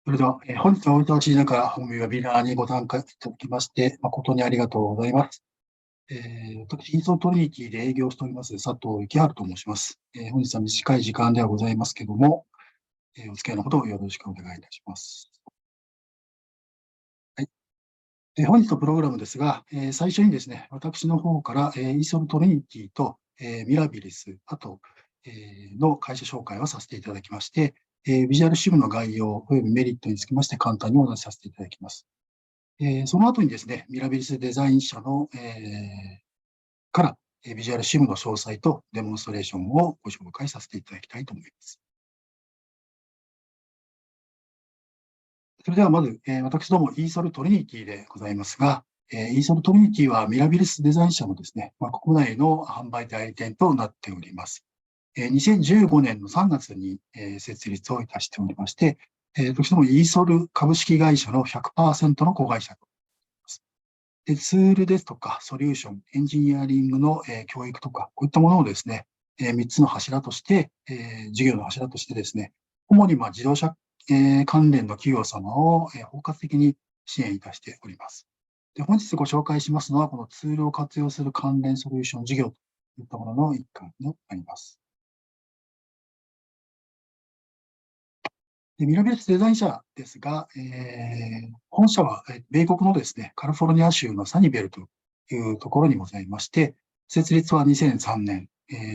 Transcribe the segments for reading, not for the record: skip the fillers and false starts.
それでは、本日はお忙しい中、本ウェビナーにご参加いただきまして、誠にありがとうございます。私、インソートリニティで営業しております、佐藤幸春と申します。本日は短い時間ではございますけども、お付き合いのほどよろしくお願いいたします。はい。本日のプログラムですが、最初にですね、私の方から、インソートリニティと、ミラビリス、あと、の会社紹介をさせていただきまして、ビジュアルシムの概要及びメリットにつきまして簡単にお話しさせていただきます。その後にですね、ミラビリスデザイン社の、から、ビジュアルシムの詳細とデモンストレーションをご紹介させていただきたいと思います。それではまず、私ども eSol トリニティでございますが、eSol トリニティはミラビリスデザイン社のですね、国内の販売代理店となっております。2015年の3月に、設立をいたしておりまして、私ども eSol 株式会社の 100% の子会社となります。で、ツールですとか、ソリューション、エンジニアリングの、教育とか、こういったものをですね、3つの柱として、事業の柱としてですね、主に自動車、関連の企業様を、包括的に支援いたしております。で、本日ご紹介しますのは、このツールを活用する関連ソリューション事業といったものの一環になります。で、ミラビリスデザイン社ですが、本社は米国のですね、カリフォルニア州のサニベルというところにございまして、設立は2003年、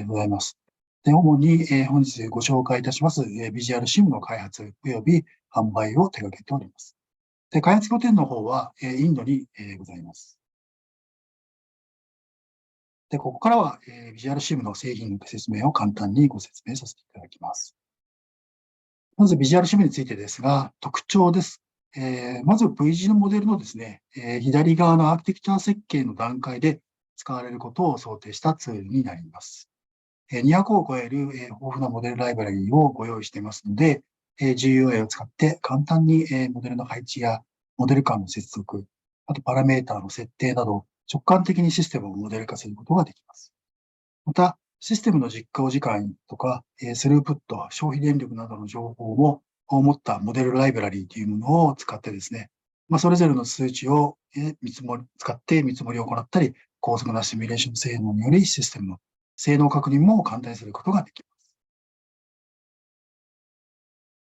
ございます。で、主に、本日ご紹介いたします、ビジュアルシムの開発及び販売を手掛けております。で、開発拠点の方は、インドに、ございます。で、ここからは、ビジュアルシムの製品の説明を簡単にご説明させていただきます。まずビジュアルシムについてですが、特徴です。まず V 字のモデルのですね、左側のアーキテクチャ設計の段階で使われることを想定したツールになります。200を超える豊富なモデルライブラリをご用意していますので、GUI を使って簡単にモデルの配置やモデル間の接続、あとパラメータの設定など直感的にシステムをモデル化することができます。また、システムの実行時間とか、スループット、消費電力などの情報を持ったモデルライブラリーというものを使ってですね、それぞれの数値を使って見積もりを行ったり、高速なシミュレーション性能によりシステムの性能確認も簡単にすることができます。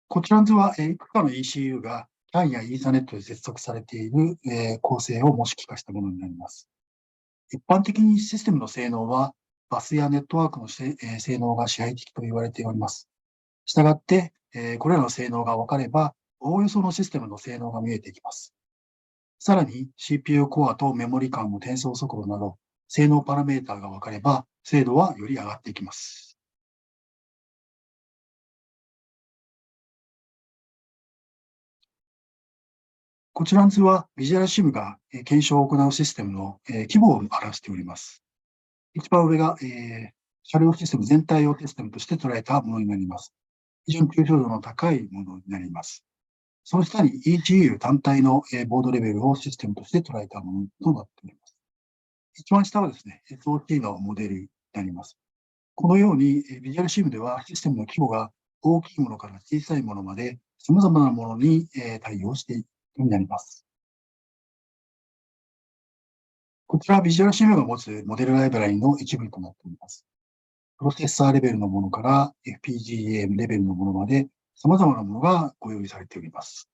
こちらの図はいくつかの ECU が CAN や Ethernet で接続されている構成を模式化したものになります。一般的にシステムの性能は、バスやネットワークの性能が支配的と言われております。したがって、これらの性能が分かれば、おおよそのシステムの性能が見えてきます。さらに、CPU コアとメモリ間の転送速度など、性能パラメータが分かれば、精度はより上がっていきます。こちらの図は、ビジュアルシムが検証を行うシステムの規模を表しております。一番上が、車両システム全体をシステムとして捉えたものになります。非常に抽象度の高いものになります。その下に ECU 単体のボードレベルをシステムとして捉えたものとなっております。一番下はですね、SOT のモデルになります。このように、ビジュアルシムではシステムの規模が大きいものから小さいものまで様々なものに対応しているようになります。こちらはビジュアルシムが持つモデルライブラリの一部となっております。プロセッサーレベルのものから FPGA レベルのものまで様々なものがご用意されております。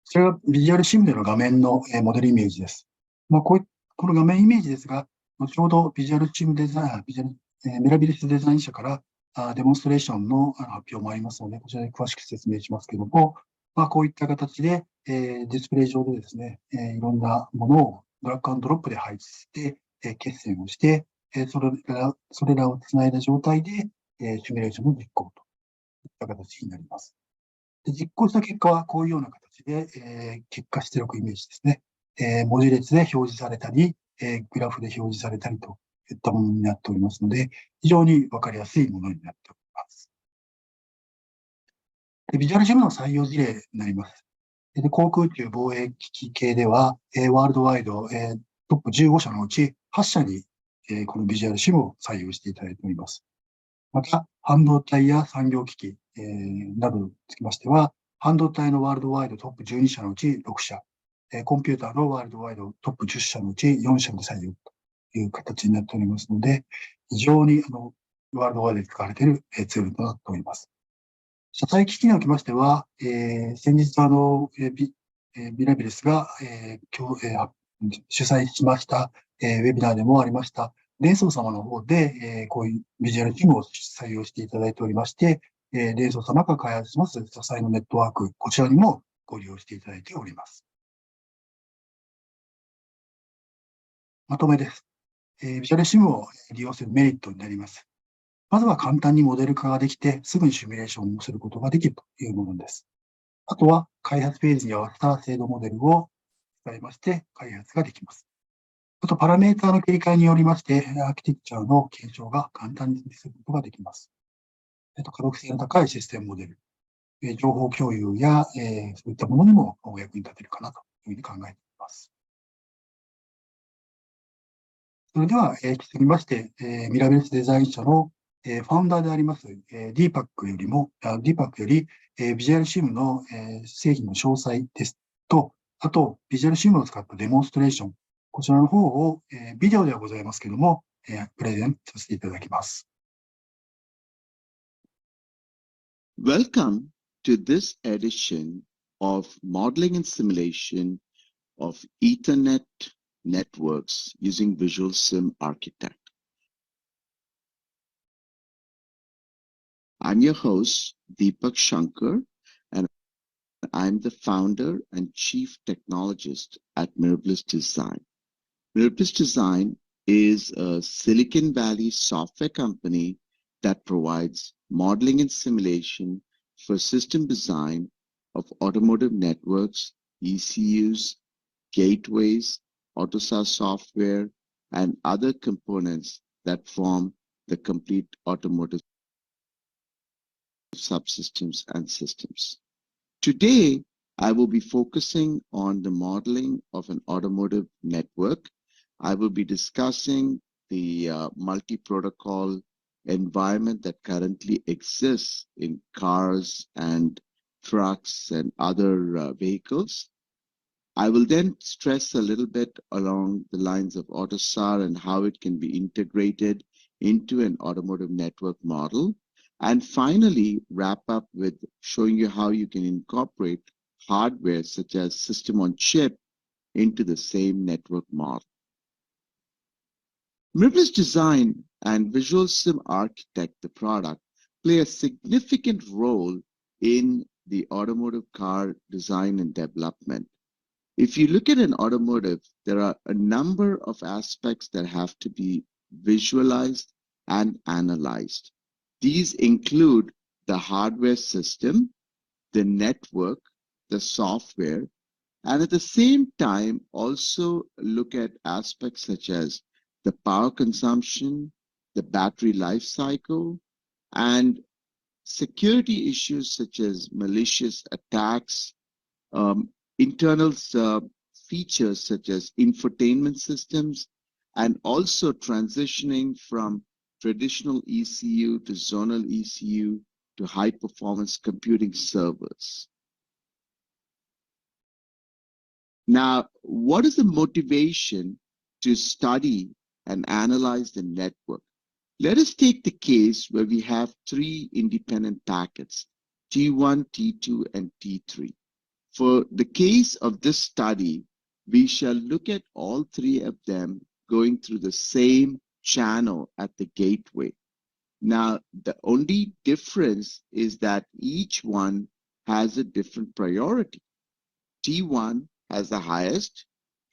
それがビジュアルシムでの画面のモデルイメージです。この画面イメージですが、後ほどビジュアルシムデザイン、ミラビリスデザイン社からデモンストレーションの発表もありますので、こちらで詳しく説明しますけれども、こういった形で、ディスプレイ上でですね、いろんなものをドラッグアンドロップで配置して、決線をして、それらをつないだ状態で、シミュレーションの実行といった形になります。で、実行した結果はこういうような形で、結果出力イメージですね。文字列で表示されたり、グラフで表示されたりといったものになっておりますので、非常にわかりやすいものになっております。で、ビジュアルシムの採用事例になります。で、航空宇宙防衛機器系では、ワールドワイド、トップ15社のうち8社に、このビジュアルシムを採用していただいております。また、半導体や産業機器、などにつきましては、半導体のワールドワイドトップ12社のうち6社、コンピューターのワールドワイドトップ10社のうち4社で採用という形になっておりますので、非常にワールドワイドで使われているツールとなっております。車載機器におきましては、先日ビラビレスが、主催しました、ウェビナーでもありました、レンソー様の方で、こういうビジュアルチームを採用していただいておりまして、レンソー様が開発します車載のネットワーク、こちらにもご利用していただいております。まとめです。ビジュアルシムを利用するメリットになります。まずは簡単にモデル化ができて、すぐにシミュレーションをすることができるというものです。あとは、開発フェーズに合わせた精度モデルを使いまして開発ができます。あと、パラメーターの切り替えによりまして、アーキテクチャの検証が簡単にすることができます。可読性の高いシステムモデル、情報共有や、そういったものにもお役に立てるかなというふうに考えています。それでは、引き続きまして、ミラベルスデザイン社のファウンダーであります、DPAC より、ビジュアルシムの、製品の詳細ですと、あと、ビジュアルシムを使ったデモンストレーション、こちらの方を、ビデオではございますけれども、プレゼンさせていただきます。Welcome to this edition of Modeling and Simulation of Ethernet Networks using VisualSim Architect. I'm your host, Deepak Shankar, and I'm the founder and chief technologist at Mirabilis Design. Mirabilis Design is a Silicon Valley software company that provides modeling and simulation for system design of automotive networks, ECUs, gateways, AutoSAR software, and other components that form the complete automotive subsystems and systems. Today, I will be focusing on the modeling of an automotive network. I will be discussing the multi-protocol environment that currently exists in cars and trucks and other vehicles. I will then stress a little bit along the lines of AutoSAR and how it can be integrated into an automotive network model. And finally, wrap up with showing you how you can incorporate hardware such as system on chip into the same network model. Mirabilis Design and VisualSim Architect, the product, play a significant role in the automotive car design and development. If you look at an automotive, there are a number of aspects that have to be visualized and analyzed. These include the hardware system, the network, the software, and at the same time also look at aspects such as the power consumption, the battery life cycle, and security issues such as malicious attacks, internal features such as infotainment systems, and also transitioning from traditional ECU to zonal ECU to high performance computing servers. Now, what is the motivation to study and analyze the network? Let us take the case where we have three independent packets, T1, T2, and T3. For the case of this study, we shall look at all three of them going through the same channel at the gateway. Now, the only difference is that each one has a different priority. T1 has the highest,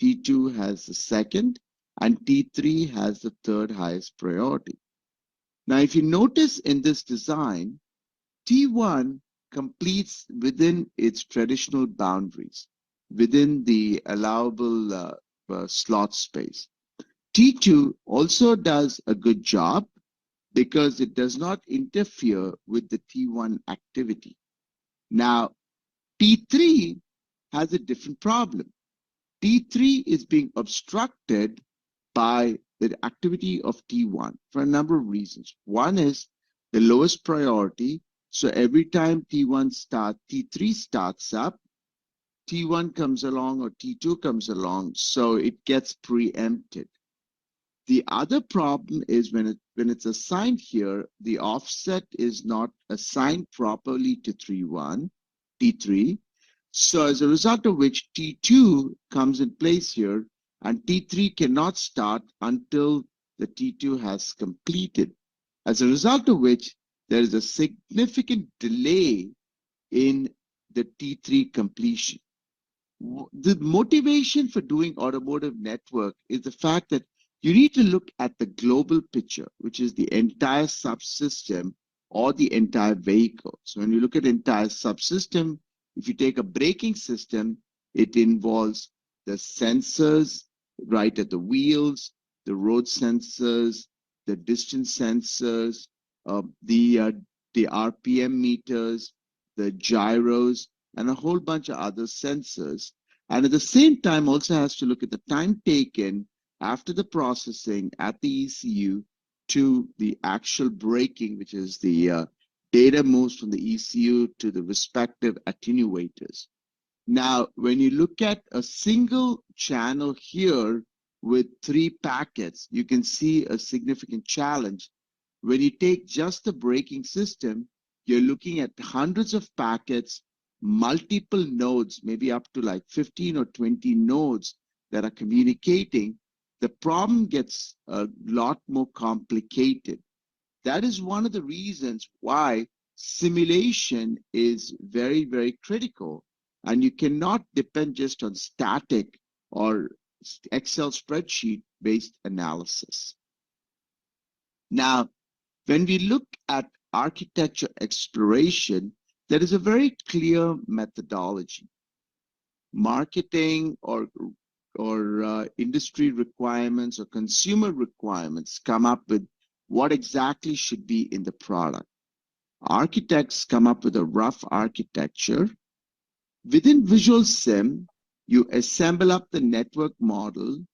T2 has the second, and T3 has the third highest priority. Now, if you notice in this design, T1 completes within its traditional boundaries, within the allowable slot space. T2 also does a good job because it does not interfere with the T1 activity. Now, T3 has a different problem. T3 is being obstructed by the activity of T1 for a number of reasons. One is the lowest priority. So every time T3 starts up, T1 comes along or T2 comes along, so it gets preempted. The other problem is when it's assigned here, the offset is not assigned properly to T3. So as a result of which T2 comes in place here, and T3 cannot start until the T2 has completed. As a result of which, there is a significant delay in the T3 completion. The motivation for doing automotive network is the fact that you need to look at the global picture, which is the entire subsystem or the entire vehicle. So when you look at entire subsystem, if you take a braking system, it involves the sensors right at the wheels, the road sensors, the distance sensors, the RPM meters, the gyros, and a whole bunch of other sensors. And at the same time, also has to look at the time taken after the processing at the ECU to the actual braking, which is the data moves from the ECU to the respective attenuators. Now, when you look at a single channel here with 3 packets, you can see a significant challenge. When you take just the braking system, you're looking at hundreds of packets, multiple nodes, maybe up to like 15 or 20 nodes that are communicating. The problem gets a lot more complicated. That is one of the reasons why simulation is very, very critical. And you cannot depend just on static or Excel spreadsheet based analysis. Now, when we look at architecture exploration, there is a very clear methodology. Marketing or industry requirements or consumer requirements come up with what exactly should be in the product. Architects come up with a rough architecture. Within VisualSim, you assemble up the network model,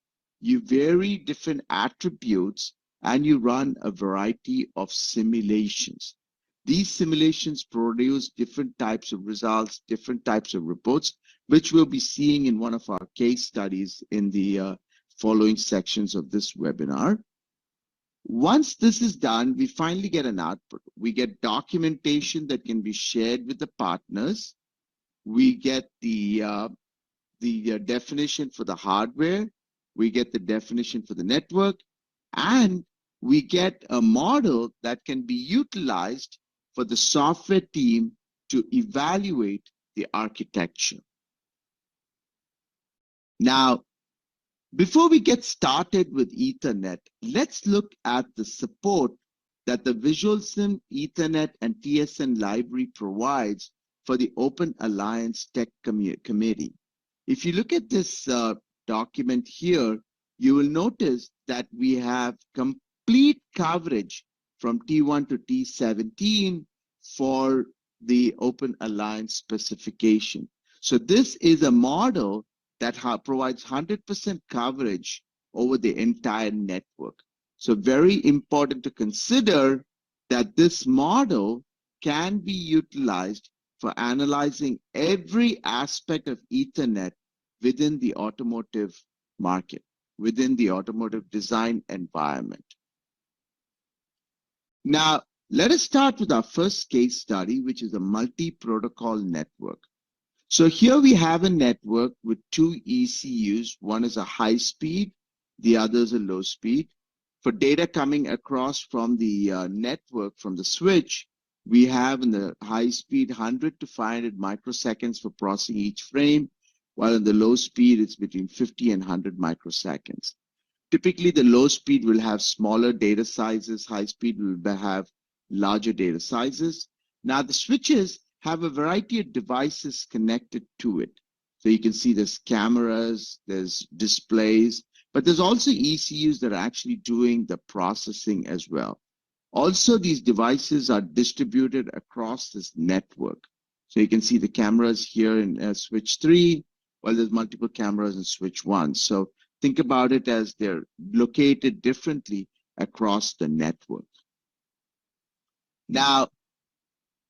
you vary different attributes, and you run a variety of simulations. These simulations produce different types of results, different types of reports, which we'll be seeing in one of our case studies in the following sections of this webinar. Once this is done, we finally get an output. We get documentation that can be shared with the partners. We get the definition for the hardware. We get the definition for the network. And we get a model that can be utilized for the software team to evaluate the architecture. Now, before we get started with Ethernet, let's look at the support that the VisualSim, Ethernet, and TSN library provides for the Open Alliance Tech Committee. If you look at this document here, you will notice that we have complete coverage from T1 to T17 for the Open Alliance specification. So this is a model that provides 100% coverage over the entire network. So very important to consider that this model can be utilized for analyzing every aspect of Ethernet within the automotive market, within the automotive design environment. Now, let us start with our first case study, which is a multi-protocol network. So here we have a network with 2 ECUs. One is a high speed, the other is a low speed. For data coming across from the network, from the switch, we have in the high speed 100 to 500 microseconds for processing each frame, while in the low speed, it's between 50 and 100 microseconds. Typically, the low speed will have smaller data sizes, high speed will have larger data sizes. Now, the switches have a variety of devices connected to it. So you can see there's cameras, there's displays, but there's also ECUs that are actually doing the processing as well. Also, these devices are distributed across this network. So you can see the cameras here in switch 3, while there's multiple cameras in switch 1. So think about it as they're located differently across the network. Now,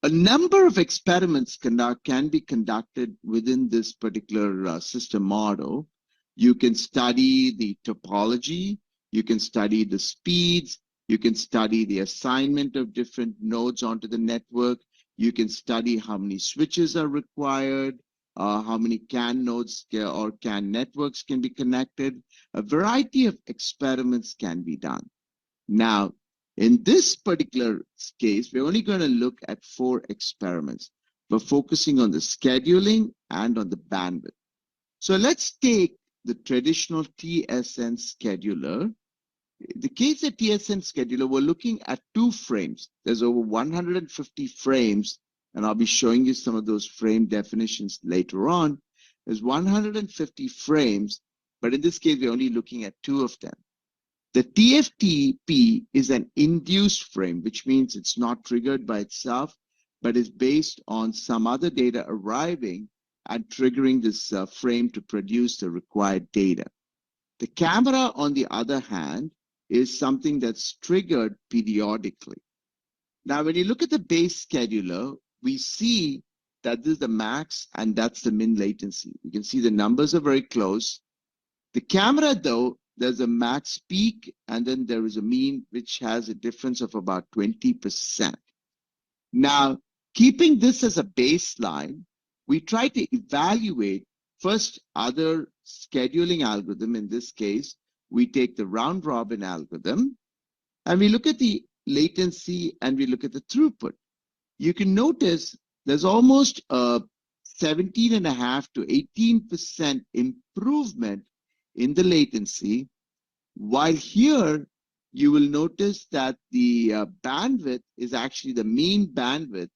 a number of experiments can be conducted within this particular system model. You can study the topology, you can study the speeds, you can study the assignment of different nodes onto the network, you can study how many switches are required, how many CAN nodes or CAN networks can be connected. A variety of experiments can be done. Now, in this particular case, we're only going to look at 4 experiments. We're focusing on the scheduling and on the bandwidth. So let's take the traditional TSN scheduler. The case of TSN scheduler, we're looking at 2 frames. There's over 150 frames, and I'll be showing you some of those frame definitions later on. There's 150 frames, but in this case, we're only looking at 2 of them. The TFTP is an induced frame, which means it's not triggered by itself, but is based on some other data arriving and triggering this frame to produce the required data. The camera, on the other hand, is something that's triggered periodically. Now, when you look at the base scheduler, we see that this is the max and that's the min latency. You can see the numbers are very close. The camera, though, there's a max peak, and then there is a mean, which has a difference of about 20%. Now, keeping this as a baseline, we try to evaluate first other scheduling algorithm. In this case, we take the round robin algorithm, and we look at the latency and we look at the throughput. You can notice there's almost a 17.5 to 18% improvement in the latency, while here you will notice that the bandwidth is actually, the mean bandwidth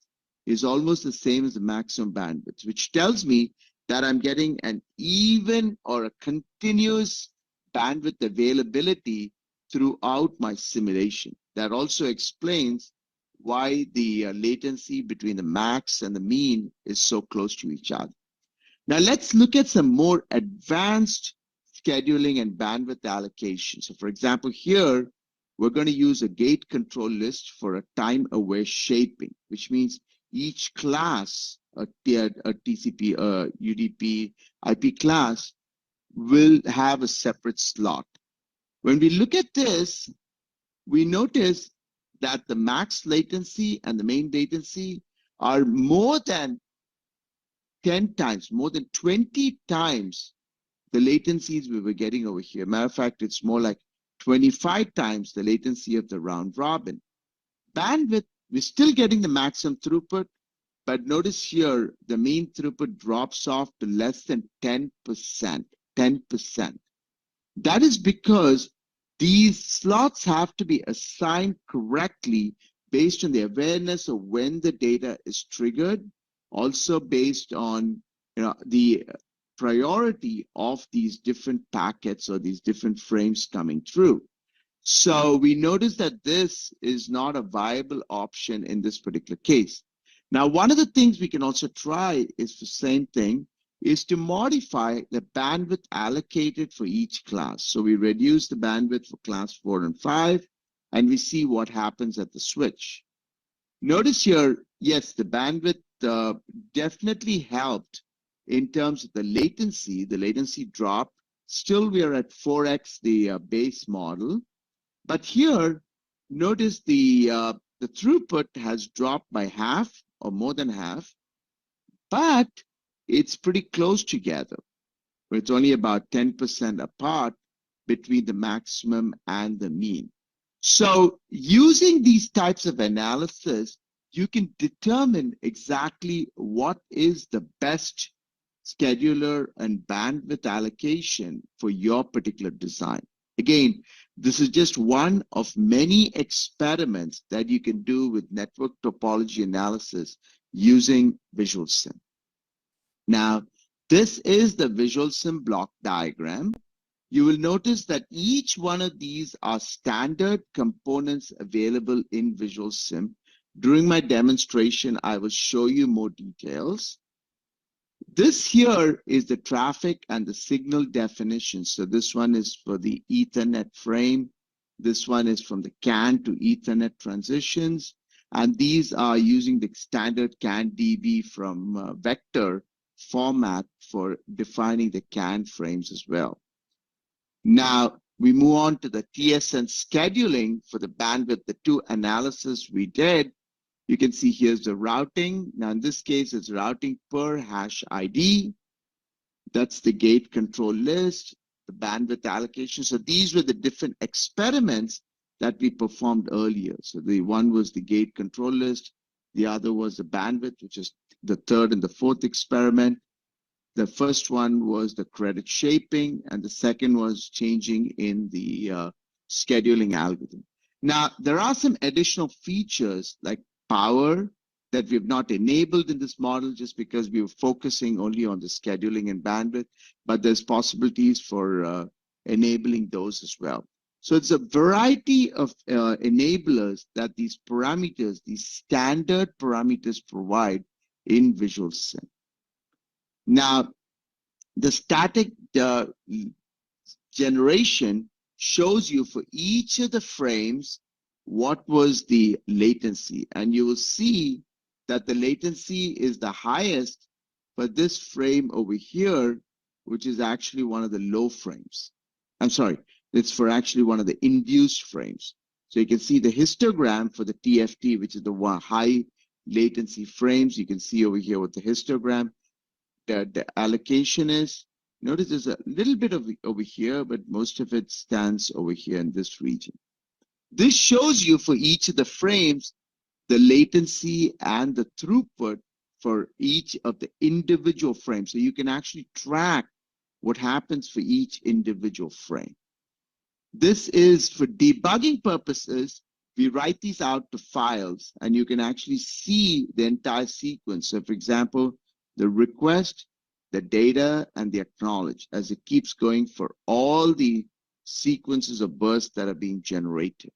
is almost the same as the maximum bandwidth, which tells me that I'm getting an even or a continuous bandwidth availability throughout my simulation. That also explains why the latency between the max and the mean is so close to each other. Now let's look at some more advanced scheduling and bandwidth allocation. So for example, here, we're going to use a gate control list for a time-aware shaping, which means each class, a TCP, UDP, IP class, will have a separate slot. When we look at this, we notice that the max latency and the main latency are more than 10 times, more than 20 times the latencies we were getting over here. Matter of fact, it's more like 25 times the latency of the round robin. Bandwidth, we're still getting the maximum throughput, but notice here, the mean throughput drops off to less than 10%, 10%. That is because these slots have to be assigned correctly based on the awareness of when the data is triggered, also based on the priority of these different packets or these different frames coming through. So we notice that this is not a viable option in this particular case. Now, one of the things we can also try is the same thing, is to modify the bandwidth allocated for each class. So we reduce the bandwidth for class 4 and 5, and we see what happens at the switch. Notice here, yes, the bandwidth definitely helped in terms of the latency dropped. Still, we are at 4x the base model. But here, notice the throughput has dropped by half or more than half, but it's pretty close together. It's only about 10% apart between the maximum and the mean. So using these types of analysis, you can determine exactly what is the best scheduler and bandwidth allocation for your particular design. Again, this is just one of many experiments that you can do with network topology analysis using VisualSim. Now, this is the VisualSim block diagram. You will notice that each one of these are standard components available in VisualSim. During my demonstration, I will show you more details. This here is the traffic and the signal definition. So this one is for the Ethernet frame. This one is from the CAN to Ethernet transitions. And these are using the standard CAN-DB from vector format for defining the CAN frames as well. Now, we move on to the TSN scheduling for the bandwidth, the two analysis we did. You can see here's the routing. Now, in this case, it's routing per hash ID. That's the gate control list, the bandwidth allocation. So these were the different experiments that we performed earlier. So the one was the gate control list. The other was the bandwidth, which is the third and the fourth experiment. The first one was the credit shaping, and the second was changing in the scheduling algorithm. Now, there are some additional features like power that we have not enabled in this model just because we were focusing only on the scheduling and bandwidth, but there's possibilities for enabling those as well. So it's a variety of enablers that these parameters, these standard parameters provide in VisualSim. Now, the static generation shows you for each of the frames what was the latency. And you will see that the latency is the highest for this frame over here, which is actually one of the low frames. I'm sorry, it's for actually one of the induced frames. So you can see the histogram for the TFT, which is the one high latency frames. You can see over here what the histogram, the allocation is. Notice there's a little bit of over here, but most of it stands over here in this region. This shows you for each of the frames, the latency and the throughput for each of the individual frames. So you can actually track what happens for each individual frame. This is for debugging purposes. We write these out to files, and you can actually see the entire sequence. So for example, the request, the data, and the acknowledge as it keeps going for all the sequences of bursts that are being generated.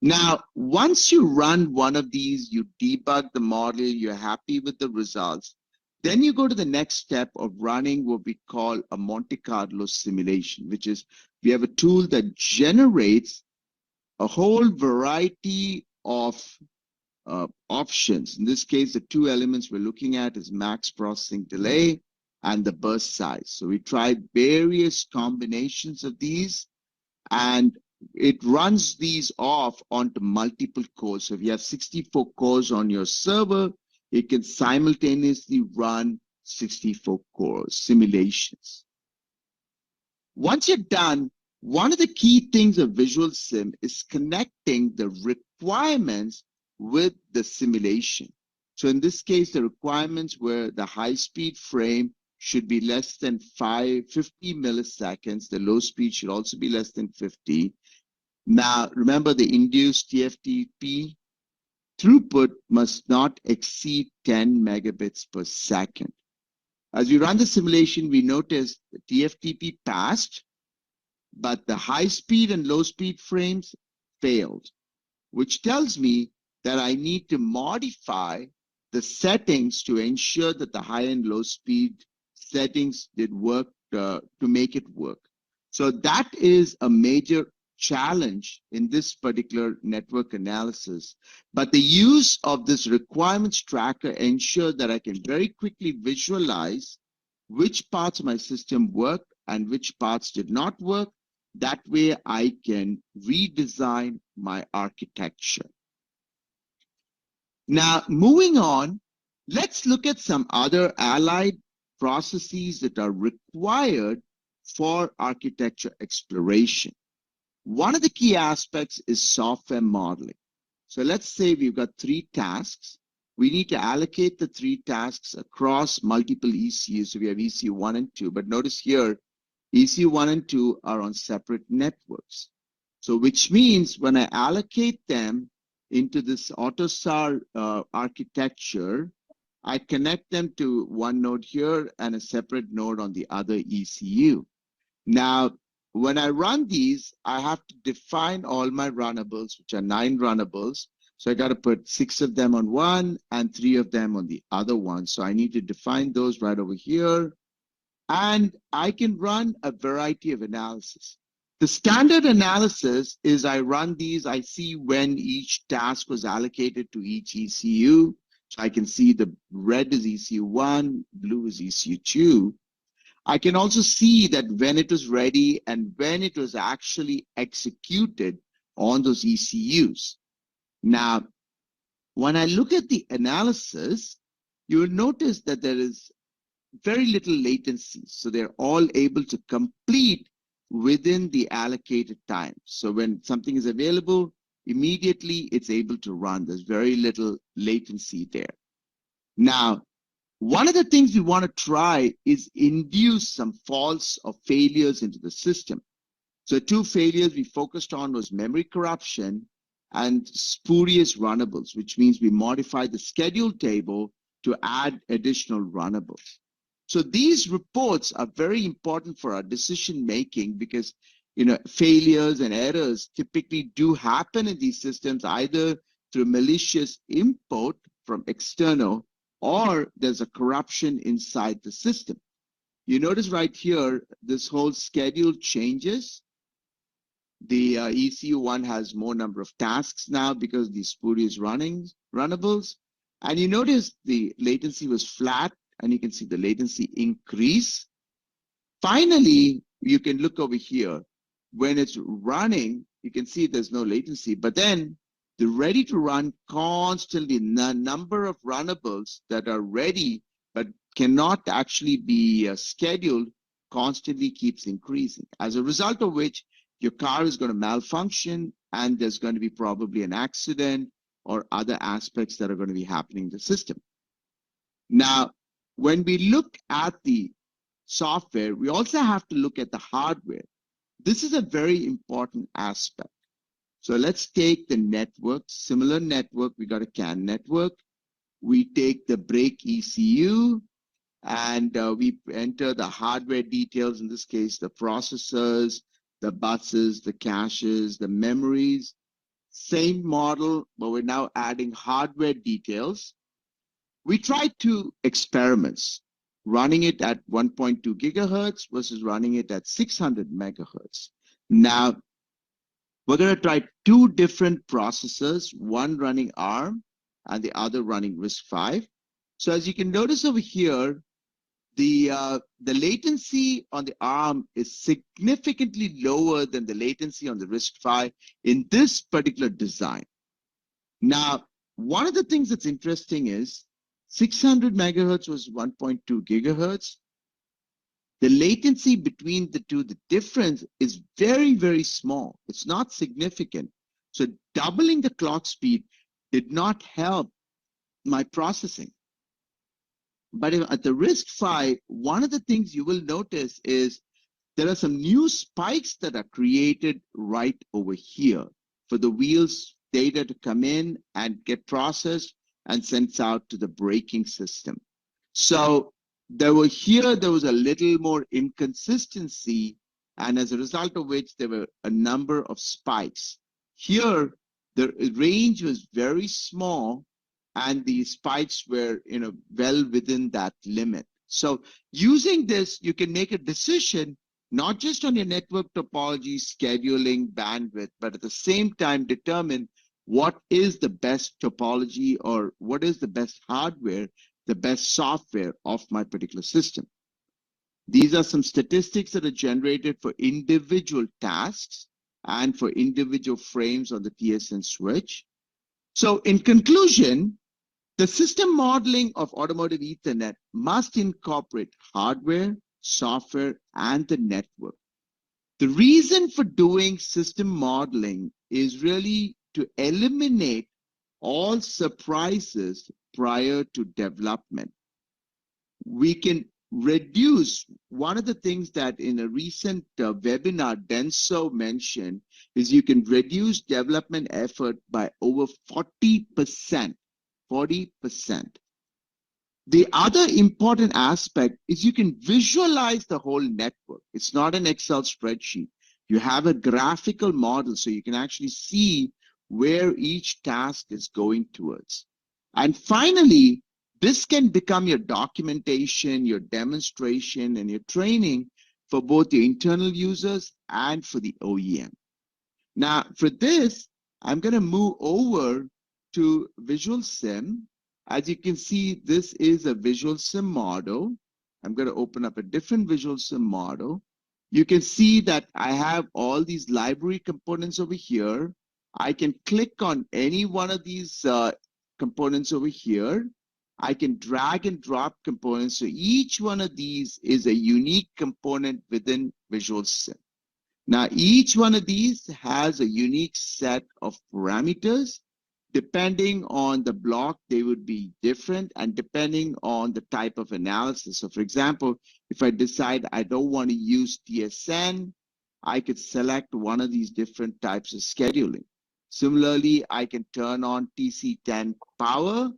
Now, once you run one of these, you debug the model, you're happy with the results, then you go to the next step of running what we call a Monte Carlo simulation, which is we have a tool that generates a whole variety of options. In this case, the two elements we're looking at is max processing delay and the burst size. So we tried various combinations of these, and it runs these off onto multiple cores. So if you have 64 cores on your server, it can simultaneously run 64 core simulations. Once you're done, one of the key things of VisualSim is connecting the requirements with the simulation. So in this case, the requirements were the high-speed frame should be less than 50 milliseconds. The low speed should also be less than 50. Now, remember the induced TFTP throughput must not exceed 10 megabits per second. As we run the simulation, we noticed the TFTP passed, but the high speed and low speed frames failed, which tells me that I need to modify the settings to ensure that the high and low speed settings did work to make it work. So that is a major challenge in this particular network analysis. But the use of this requirements tracker ensures that I can very quickly visualize which parts of my system worked and which parts did not work. That way I can redesign my architecture. Now, moving on, let's look at some other allied processes that are required for architecture exploration. One of the key aspects is software modeling. So let's say we've got 3 tasks. We need to allocate the 3 tasks across multiple ECUs. So we have ECU 1 and 2, but notice here, ECU 1 and 2 are on separate networks. So which means when I allocate them into this AutoSAR architecture, I connect them to one node here and a separate node on the other ECU. Now, when I run these, I have to define all my runnables, which are 9 runnables. So I got to put 6 of them on one and 3 of them on the other one. So I need to define those right over here. And I can run a variety of analysis. The standard analysis is I run these, I see when each task was allocated to each ECU. So I can see the red is ECU1, blue is ECU2. I can also see that when it was ready and when it was actually executed on those ECUs. Now, when I look at the analysis, you will notice that there is very little latency. So they're all able to complete within the allocated time. So when something is available, immediately it's able to run. There's very little latency there. Now, one of the things we want to try is induce some faults or failures into the system. So two failures we focused on was memory corruption and spurious runnables, which means we modify the schedule table to add additional runnables. So these reports are very important for our decision making because failures and errors typically do happen in these systems either through malicious input from external or there's a corruption inside the system. You notice right here, this whole schedule changes. The ECU1 has more number of tasks now because the spurious runnables. And you notice the latency was flat and you can see the latency increase. Finally, you can look over here. When it's running, you can see there's no latency, but then the ready to run constantly, the number of runnables that are ready but cannot actually be scheduled constantly keeps increasing. As a result of which, your car is going to malfunction and there's going to be probably an accident or other aspects that are going to be happening in the system. Now, when we look at the software, we also have to look at the hardware. This is a very important aspect. So let's take the network, similar network. We got a CAN network. We take the brake ECU and we enter the hardware details, in this case, the processors, the buses, the caches, the memories. Same model, but we're now adding hardware details. We tried two experiments, running it at 1.2 gigahertz versus running it at 600 megahertz. Now, we're going to try two different processors, one running ARM and the other running RISC-V. So as you can notice over here, the latency on the ARM is significantly lower than the latency on the RISC-V in this particular design. Now, one of the things that's interesting is 600 megahertz was 1.2 gigahertz. The latency between the two, the difference is very, very small. It's not significant. So doubling the clock speed did not help my processing. But at the RISC-V, one of the things you will notice is there are some new spikes that are created right over here for the wheels data to come in and get processed and sent out to the braking system. So there was a little more inconsistency, and as a result of which there were a number of spikes. Here, the range was very small, and the spikes were well within that limit. So using this, you can make a decision not just on your network topology, scheduling, bandwidth, but at the same time determine what is the best topology or what is the best hardware, the best software of my particular system. These are some statistics that are generated for individual tasks and for individual frames on the TSN switch. So in conclusion, the system modeling of automotive Ethernet must incorporate hardware, software, and the network. The reason for doing system modeling is really to eliminate all surprises prior to development. We can reduce, one of the things that in a recent webinar Denso mentioned is you can reduce development effort by over 40%. 40%. The other important aspect is you can visualize the whole network. It's not an Excel spreadsheet. You have a graphical model so you can actually see where each task is going towards. And finally, this can become your documentation, your demonstration, and your training for both your internal users and for the OEM. Now, for this, I'm going to move over to VisualSim. As you can see, this is a VisualSim model. I'm going to open up a different VisualSim model. You can see that I have all these library components over here. I can click on any one of these components over here. I can drag and drop components. So each one of these is a unique component within VisualSim. Now, each one of these has a unique set of parameters. Depending on the block, they would be different, and depending on the type of analysis. So for example, if I decide I don't want to use TSN, I could select one of these different types of scheduling. Similarly, I can turn on TC10 power,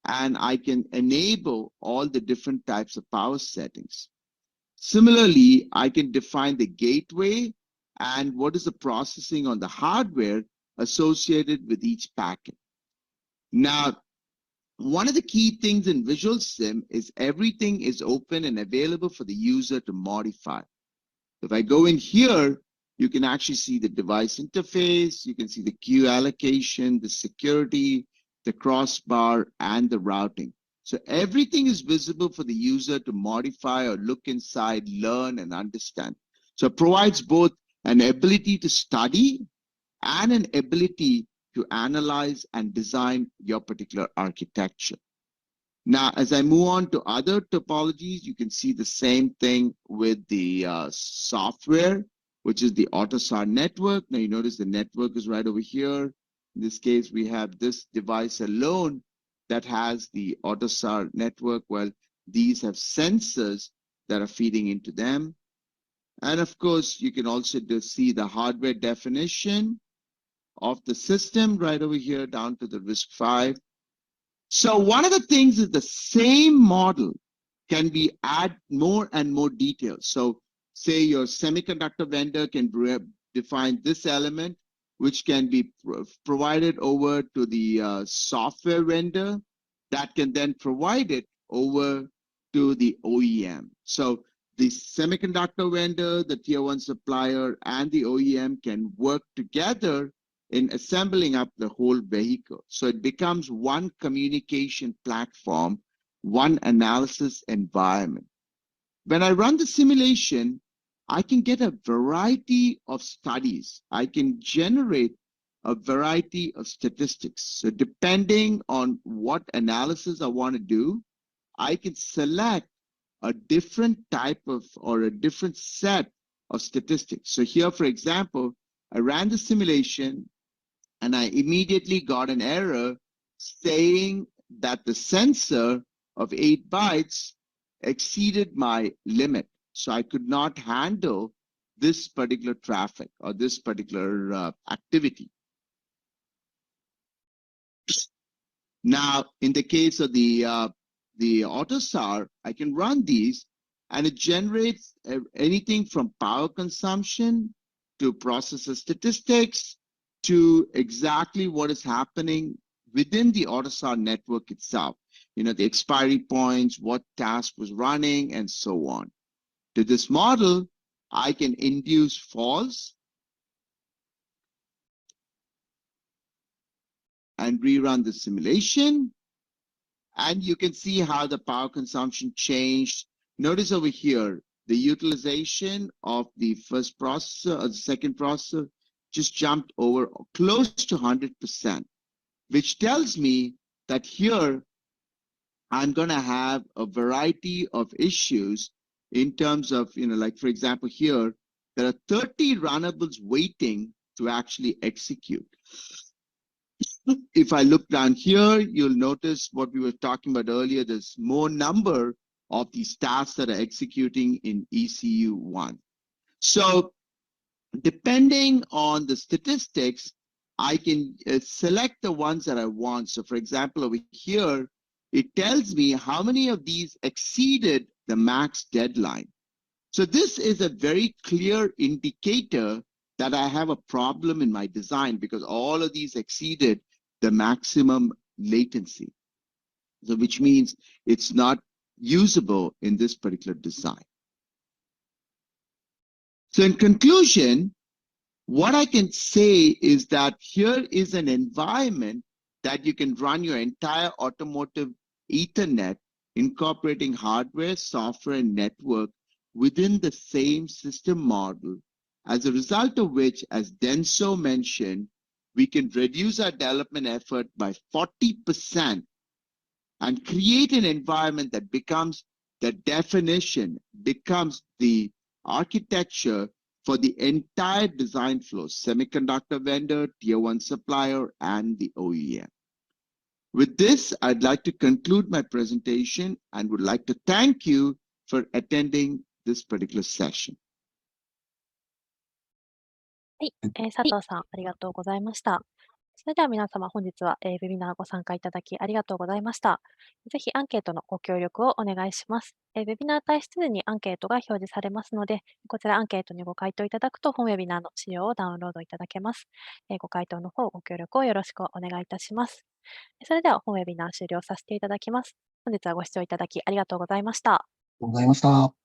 and I can enable all the different types of power settings. Similarly, I can define the gateway and what is the processing on the hardware associated with each packet. Now, one of the key things in VisualSim is everything is open and available for the user to modify. If I go in here, you can actually see the device interface, you can see the queue allocation, the security, the crossbar, and the routing. So everything is visible for the user to modify or look inside, learn, and understand. So it provides both an ability to study and an ability to analyze and design your particular architecture. Now, as I move on to other topologies, you can see the same thing with the software, which is the AUTOSAR network. Now, you notice the network is right over here. In this case, we have this device alone that has the AUTOSAR network. Well, these have sensors that are feeding into them. And of course, you can also see the hardware definition of the system right over here down to the RISC-V. So one of the things is the same model can be add more and more details. So say your semiconductor vendor can define this element, which can be provided over to the software vendor that can then provide it over to the OEM. So the semiconductor vendor, the tier 1 supplier, and the OEM can work together in assembling up the whole vehicle. So it becomes one communication platform, one analysis environment. When I run the simulation, I can get a variety of studies. I can generate a variety of statistics. So depending on what analysis I want to do, I can select a different type of or a different set of statistics. So here, for example, I ran the simulation and I immediately got an error saying that the sensor of 8 bytes exceeded my limit. So I could not handle this particular traffic or this particular activity. Now, in the case of the AUTOSAR, I can run these and it generates anything from power consumption to processor statistics to exactly what is happening within the AUTOSAR network itself. You know, the expiry points, what task was running, and so on. To this model, I can induce false and rerun the simulation. And you can see how the power consumption changed. Notice over here, the utilization of the first processor or the second processor just jumped over close to 100%, which tells me that here I'm going to have a variety of issues in terms of, you know, like for example, here, there are 30 runnables waiting to actually execute. If I look down here, you'll notice what we were talking about earlier. There's more number of these tasks that are executing in ECU1. So depending on the statistics, I can select the ones that I want. So for example, over here, it tells me how many of these exceeded the max deadline. So this is a very clear indicator that I have a problem in my design because all of these exceeded the maximum latency. So which means it's not usable in this particular design. So in conclusion, what I can say is that here is an environment that you can run your entire automotive Ethernet, incorporating hardware, software, and network within the same system model, as a result of which, as Denso mentioned, we can reduce our development effort by 40% and create an environment that becomes the definition, becomes the architecture for the entire design flow, semiconductor vendor, tier one supplier, and the OEM. With this, I'd like to conclude my presentation and would like to thank you for attending this particular session. はい、佐藤さん、ありがとうございました。それでは皆様、本日は、ウェビナーご参加いただきありがとうございました。ぜひアンケートのご協力をお願いします。ウェビナー退出時にアンケートが表示されますので、こちらアンケートにご回答いただくと、本ウェビナーの資料をダウンロードいただけます。ご回答の方、ご協力をよろしくお願いいたします。それでは本ウェビナー終了させていただきます。本日はご視聴いただきありがとうございました。ありがとうございました。